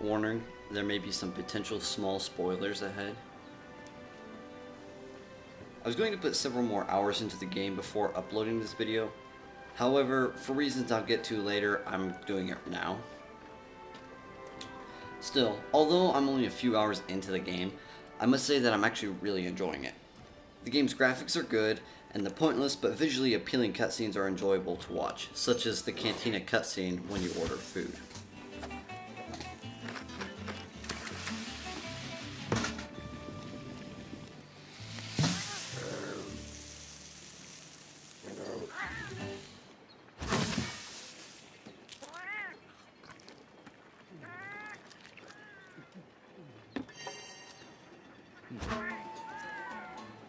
Warning, there may be some potential small spoilers ahead. I was going to put several more hours into the game before uploading this video. However, for reasons I'll get to later, I'm doing it now. Still, although I'm only a few hours into the game, I must say that I'm actually really enjoying it. The game's graphics are good, and the pointless but visually appealing cutscenes are enjoyable to watch, such as the Cantina cutscene when you order food.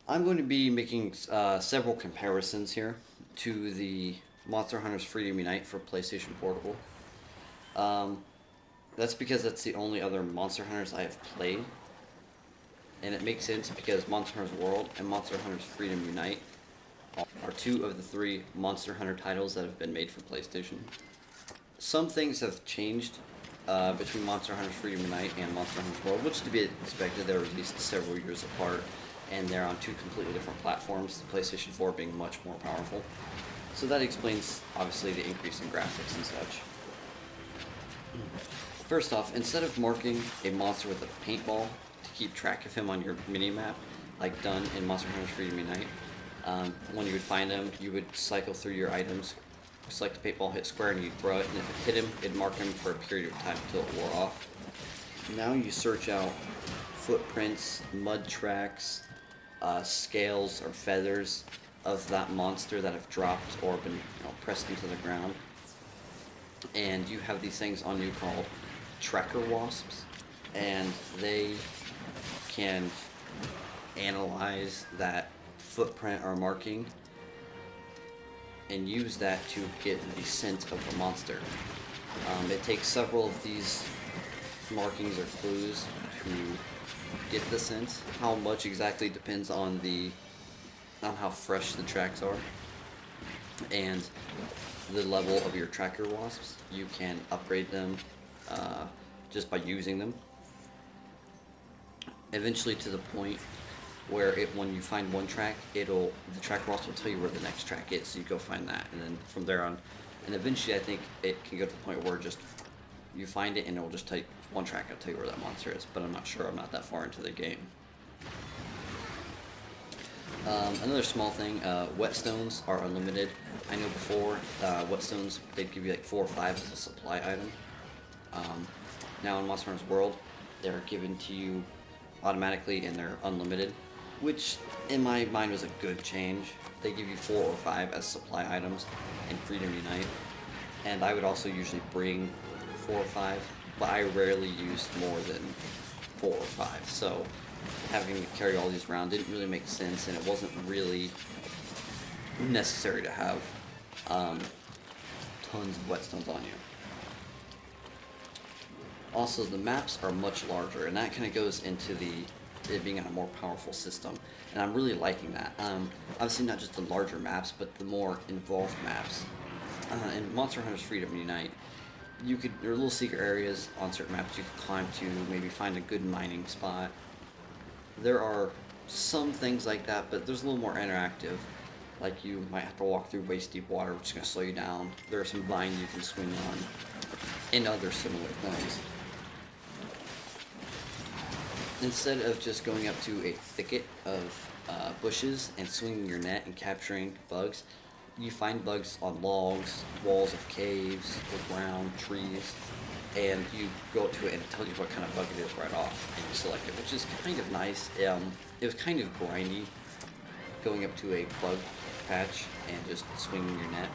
I'm going to be making several comparisons here to the Monster Hunter's Freedom Unite for PlayStation Portable. That's because that's the only other Monster Hunters I have played. And it makes sense because Monster Hunter's World and Monster Hunter's Freedom Unite are two of the three Monster Hunter titles that have been made for PlayStation. Some things have changed between Monster Hunter's Freedom Unite and Monster Hunter's World, which to be expected. They're released several years apart, and they're on two completely different platforms, the PlayStation 4 being much more powerful. So that explains, obviously, the increase in graphics and such. First off, instead of marking a monster with a paintball to keep track of him on your mini-map, like done in Monster Hunter's Freedom Unite, when you would find him, you would cycle through your items, select the paintball, hit square, and you'd throw it, and if it hit him, it'd mark him for a period of time until it wore off. Now you search out footprints, mud tracks, scales or feathers of that monster that have dropped or been pressed into the ground. And you have these things on you called tracker wasps, and they can analyze that footprint or marking and use that to get the scent of the monster. It takes several of these markings or clues to get the scent. How much exactly depends on how fresh the tracks are and the level of your tracker wasps. You can upgrade them just by using them. Eventually to the point where when you find one track, the tracker wasp will tell you where the next track is, so you go find that, and then from there on, and eventually I think it can go to the point where just you find it and it will just tell you one track, it'll tell you where that monster is, but I'm not sure, I'm not that far into the game. Another small thing, whetstones are unlimited. I know before, whetstones, they'd give you like 4 or 5 as a supply item. Now in Monster Hunter's World, they're given to you automatically and they're unlimited, which in my mind was a good change. They give you 4 or 5 as supply items in Freedom Unite, and I would also usually bring 4 or 5, but I rarely used more than 4 or 5, so having to carry all these around didn't really make sense, and it wasn't really necessary to have tons of whetstones on you. Also, the maps are much larger, and that kind of goes into it being a more powerful system, and I'm really liking that. Obviously not just the larger maps, but the more involved maps. In Monster Hunter's Freedom Unite, there are little secret areas on certain maps you could climb to, maybe find a good mining spot. There are some things like that, but there's a little more interactive. Like you might have to walk through waist-deep water, which is going to slow you down. There are some vines you can swing on, and other similar things. Instead of just going up to a thicket of bushes and swinging your net and capturing bugs, you find bugs on logs, walls of caves, the ground, trees, and you go up to it and it tells you what kind of bug it is right off, and you select it, which is kind of nice. It was kind of grindy going up to a bug patch and just swinging your net.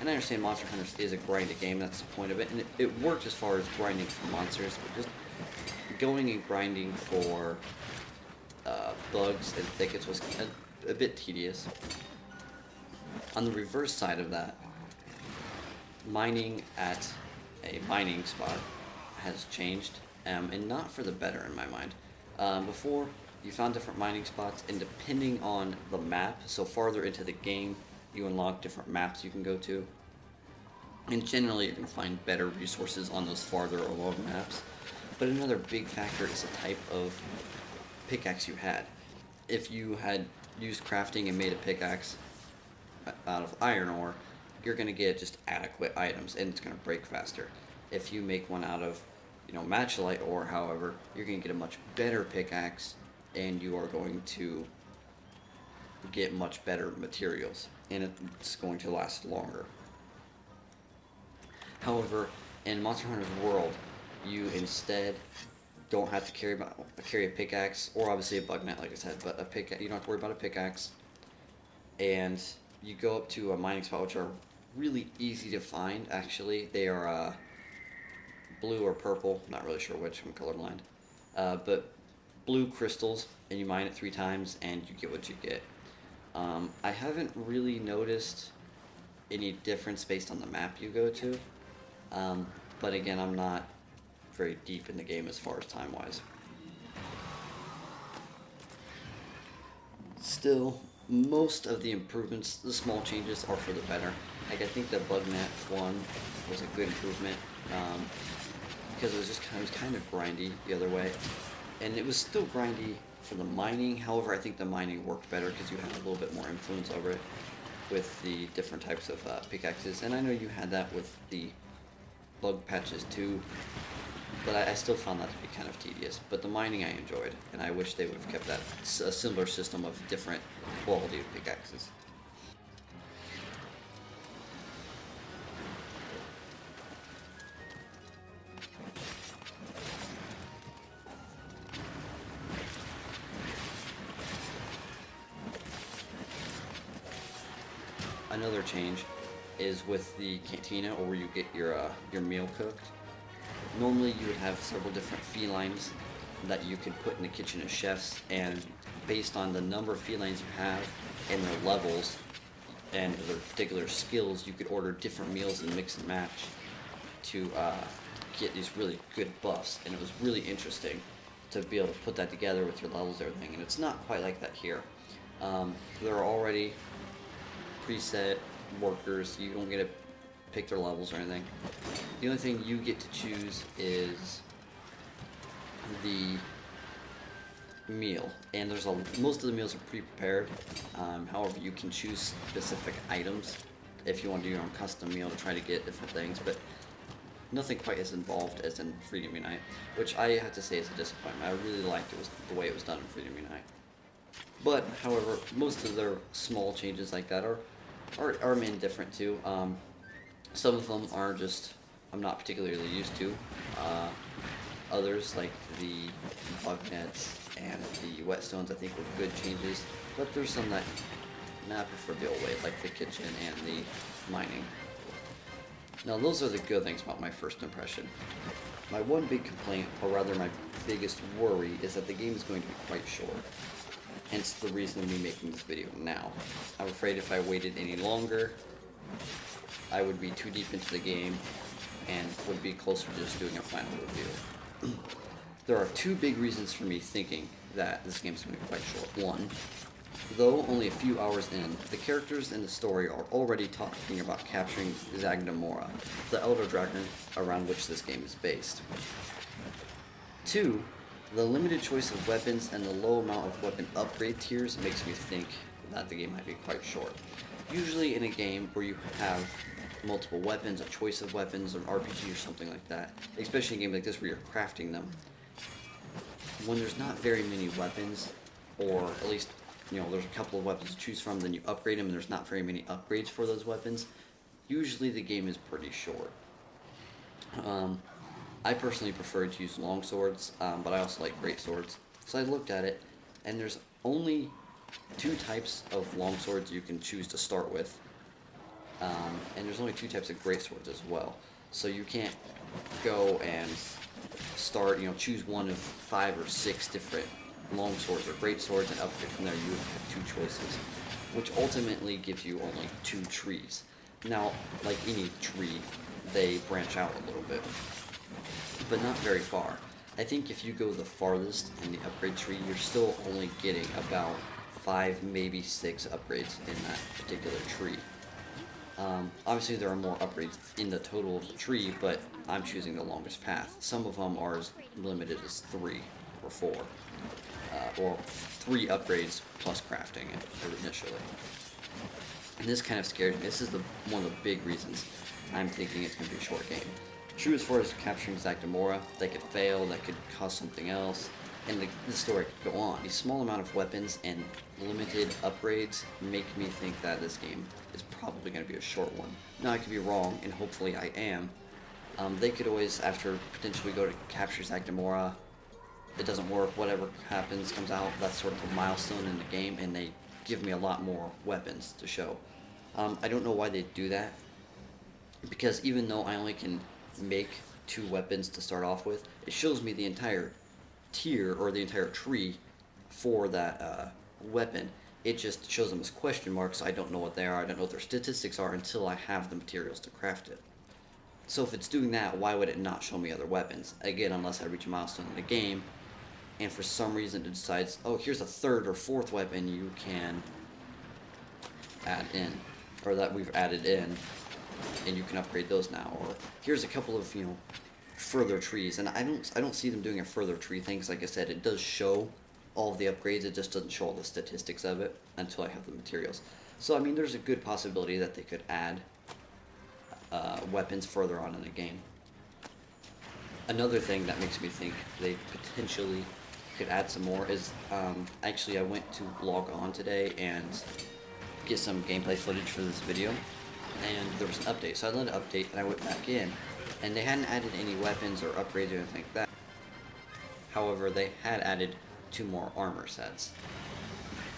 And I understand Monster Hunter is a grindy game, that's the point of it, and it worked as far as grinding for monsters, but just going and grinding for bugs and thickets was a bit tedious. On the reverse side of that, mining at a mining spot has changed, and not for the better in my mind. Before, you found different mining spots, and depending on the map, so farther into the game, you unlock different maps you can go to. And generally, you can find better resources on those farther along maps. But another big factor is the type of pickaxe you had. If you had used crafting and made a pickaxe out of iron ore, you're going to get just adequate items and it's going to break faster. If you make one out of, matchlite ore, however, you're going to get a much better pickaxe and you are going to get much better materials and it's going to last longer. However, in Monster Hunter's world, you instead don't have to carry a pickaxe, or obviously a bug net, like I said, but you don't have to worry about a pickaxe. And you go up to a mining spot, which are really easy to find, actually. They are blue or purple, not really sure which, I'm colorblind. But blue crystals, and you mine it 3 times, and you get what you get. I haven't really noticed any difference based on the map you go to. But again, I'm not very deep in the game as far as time-wise. Still, most of the improvements, the small changes, are for the better. Like, I think the bug net one was a good improvement, because it was kind of grindy the other way. And it was still grindy for the mining, however, I think the mining worked better because you had a little bit more influence over it with the different types of pickaxes. And I know you had that with the bug patches too, but I still found that to be kind of tedious. But the mining I enjoyed, and I wish they would have kept that a similar system of different quality of pickaxes. Another change is with the cantina, or where you get your meal cooked. Normally you would have several different felines that you could put in the kitchen as chefs, and based on the number of felines you have and their levels and their particular skills, you could order different meals and mix and match to get these really good buffs. And it was really interesting to be able to put that together with your levels and everything, and it's not quite like that here. There are already preset workers. You don't get to pick their levels or anything. The only thing you get to choose is the meal, and most of the meals are pre-prepared. However, you can choose specific items if you want to do your own custom meal to try to get different things, but nothing quite as involved as in Freedom Unite, which I have to say is a disappointment. I really liked the way it was done in Freedom Unite. But, however, most of their small changes like that are indifferent too. Some of them are just I'm not particularly used to. Others, like the bug nets and the whetstones, I think were good changes. But there's some that I prefer the old way, like the kitchen and the mining. Now those are the good things about my first impression. My one big complaint, or rather my biggest worry, is that the game is going to be quite short. Hence the reason of me making this video now. I'm afraid if I waited any longer, I would be too deep into the game and would be closer to just doing a final review. There are 2 big reasons for me thinking that this game is going to be quite short. One, though only a few hours in, the characters in the story are already talking about capturing Zagnamoura, the Elder Dragon around which this game is based. 2, the limited choice of weapons and the low amount of weapon upgrade tiers makes me think that the game might be quite short. Usually in a game where you have multiple weapons, a choice of weapons, or an RPG or something like that, especially in a game like this where you're crafting them, when there's not very many weapons, or at least, there's a couple of weapons to choose from, then you upgrade them and there's not very many upgrades for those weapons, usually the game is pretty short. I personally prefer to use long swords, but I also like great swords. So I looked at it, and there's only 2 types of long swords you can choose to start with, and there's only 2 types of great swords as well. So you can't go and start, choose one of 5 or 6 different long swords or great swords and upgrade from there. You have 2 choices, which ultimately gives you only 2 trees. Now, like any tree, they branch out a little bit, but not very far. I think if you go the farthest in the upgrade tree, you're still only getting about 5, maybe 6 upgrades in that particular tree. Obviously, there are more upgrades in the total tree, but I'm choosing the longest path. Some of them are as limited as 3 or 4, or 3 upgrades plus crafting initially. And this kind of scares me. This is one of the big reasons I'm thinking it's going to be a short game. True, as far as capturing Zactamora, they could fail, that could cause something else, and the story could go on. These small amount of weapons and limited upgrades make me think that this game is probably going to be a short one. Now, I could be wrong, and hopefully I am. They could always, after potentially go to capture Zactamora, it doesn't work, whatever happens, comes out, that's sort of a milestone in the game, and they give me a lot more weapons to show. I don't know why they do that, because even though I only can make 2 weapons to start off with, it shows me the entire tier or the entire tree for that weapon. It just shows them as question marks. I don't know what they are. I don't know what their statistics are until I have the materials to craft it. So if it's doing that, why would it not show me other weapons? Again, unless I reach a milestone in the game, and for some reason it decides, oh, here's a 3rd or 4th weapon you can add in, or that we've added in, and you can upgrade those now, or here's a couple of, further trees. And I don't see them doing a further tree thing, because like I said, it does show all of the upgrades, it just doesn't show all the statistics of it until I have the materials. So I mean, there's a good possibility that they could add weapons further on in the game. Another thing that makes me think they potentially could add some more is, actually I went to log on today and get some gameplay footage for this video, and there was an update, so I let it update and I went back in, and they hadn't added any weapons or upgrades or anything like that. However, they had added 2 more armor sets.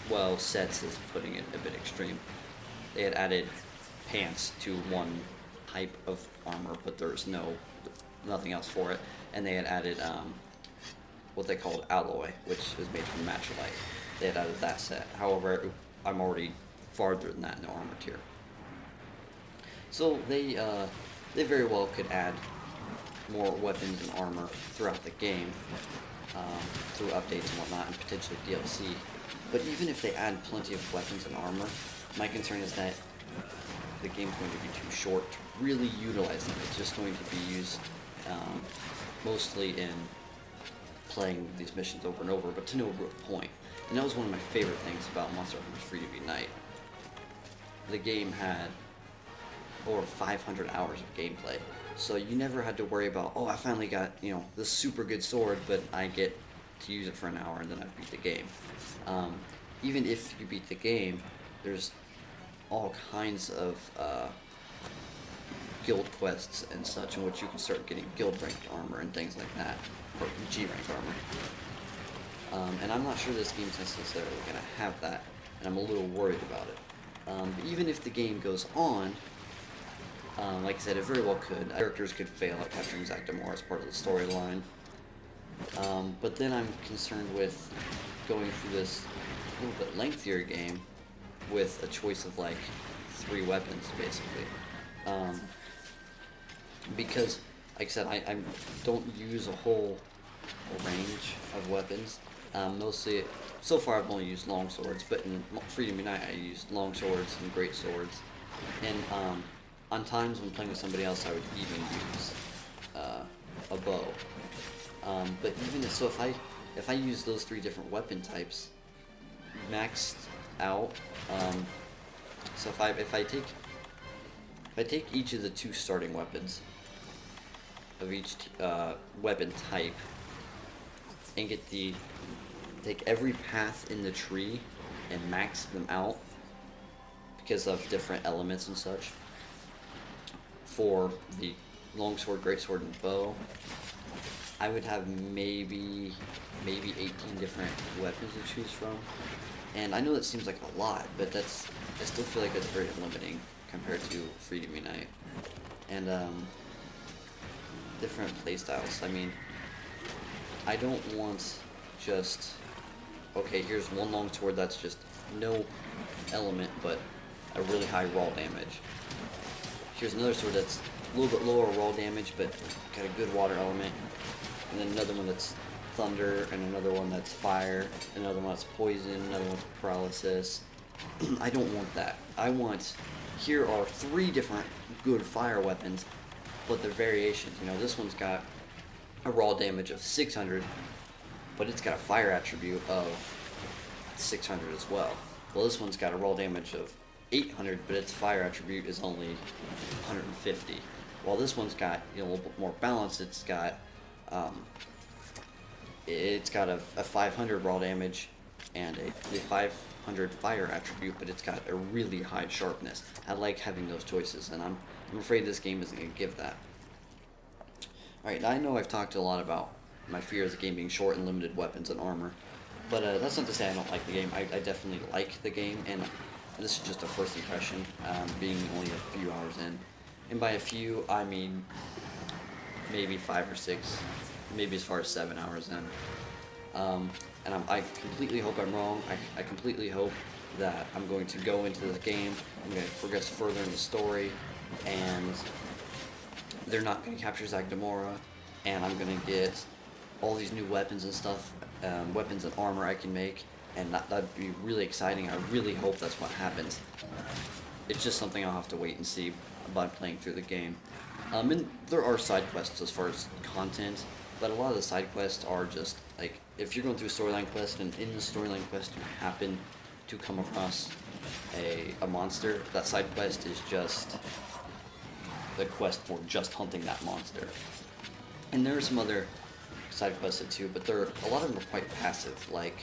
Well, sets is putting it a bit extreme. They had added pants to 1 type of armor, but there's nothing else for it, and they had added what they called alloy, which is made from matcholite. They had added that set. However, I'm already farther than that in the armor tier. So they very well could add more weapons and armor throughout the game, through updates and whatnot, and potentially DLC. But even if they add plenty of weapons and armor, my concern is that the game's going to be too short to really utilize them. It's just going to be used mostly in playing these missions over and over, but to no real point. And that was one of my favorite things about Monster Hunter Freedom Unite. The game had over 500 hours of gameplay, so you never had to worry about, oh, I finally got, this super good sword, but I get to use it for an hour and then I beat the game. Even if you beat the game, there's all kinds of guild quests and such in which you can start getting guild ranked armor and things like that, or G rank armor. And I'm not sure this game's necessarily going to have that, and I'm a little worried about it. But even if the game goes on, like I said, it very well could. Characters could fail at capturing Zactamora as part of the storyline. But then I'm concerned with going through this a little bit lengthier game with a choice of like 3 weapons, basically. Because, like I said, I don't use a whole range of weapons. Mostly, so far I've only used long swords, but in Freedom Unite I used long swords and great swords. And on times when playing with somebody else, I would even use a bow. But even so, if I use those 3 different weapon types maxed out, so if I take each of the 2 starting weapons of each weapon type and take every path in the tree and max them out because of different elements and such for the longsword, greatsword, and bow, I would have maybe 18 different weapons to choose from. And I know that seems like a lot, but I still feel like that's very limiting compared to Freedom Unite. And different playstyles. I mean, I don't want just, okay, here's one longsword that's just no element but a really high raw damage. Here's another sword that's a little bit lower raw damage but got a good water element. And then another one that's thunder, and another one that's fire, another one that's poison, another one's paralysis. I don't want that. I want here are 3 different good fire weapons, but they're variations. You know, this one's got a raw damage of 600, but it's got a fire attribute of 600 as well. Well, this one's got a raw damage of 800, but its fire attribute is only 150. While this one's got, you know, a little bit more balance. It's got a 500 raw damage and a 500 fire attribute, but it's got a really high sharpness. I like having those choices, and I'm afraid this game isn't going to give that. Alright, I know I've talked a lot about my fear of the game being short and limited weapons and armor, but that's not to say I don't like the game. I definitely like the game, and this is just a first impression, being only a few hours in. And by a few, I mean maybe 5 or 6, maybe as far as 7 hours in. And I completely hope I'm wrong. I completely hope that I'm going to go into the game, I'm going to progress further in the story, and they're not going to capture Zack Gamora, and I'm going to get all these new weapons and stuff, weapons and armor I can make, and that'd be really exciting. I really hope that's what happens. It's just something I'll have to wait and see by playing through the game. And there are side quests as far as content, but a lot of the side quests are just, like, if you're going through a storyline quest, and in the storyline quest you happen to come across a monster, that side quest is just the quest for just hunting that monster. And there are some other side quests too, but a lot of them are quite passive, like,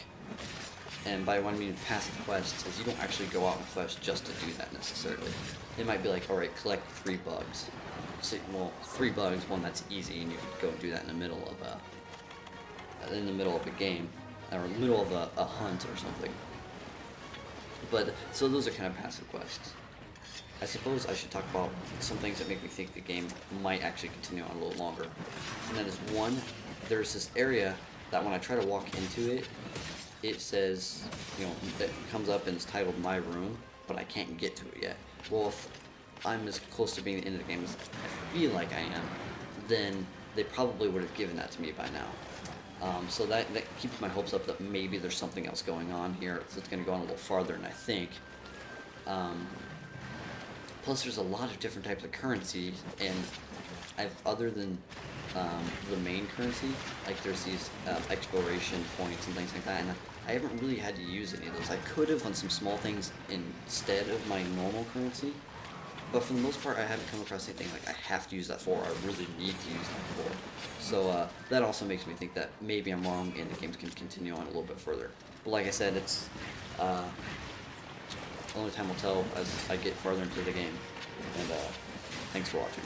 and by what I mean passive quests is you don't actually go out and quest just to do that necessarily. It might be like, alright, collect 3 bugs. So, well, 3 bugs, one that's easy, and you could go and do that in the middle of a game, or in the middle of a hunt or something. But, so those are kind of passive quests. I suppose I should talk about some things that make me think the game might actually continue on a little longer. And that is, one, there's this area that when I try to walk into it, it says, you know, it comes up and it's titled My Room, but I can't get to it yet. Well, if I'm as close to being at the end of the game as I feel like I am, then they probably would have given that to me by now. So that keeps my hopes up that maybe there's something else going on here. So it's going to go on a little farther than I think. Plus, there's a lot of different types of currency, and other than the main currency, like there's these exploration points and things like that, and I haven't really had to use any of those. I could have on some small things instead of my normal currency, but for the most part, I haven't come across anything like I have to use that for, or I really need to use that for. So that also makes me think that maybe I'm wrong and the games can continue on a little bit further. But like I said, it's only time will tell as I get farther into the game. And thanks for watching.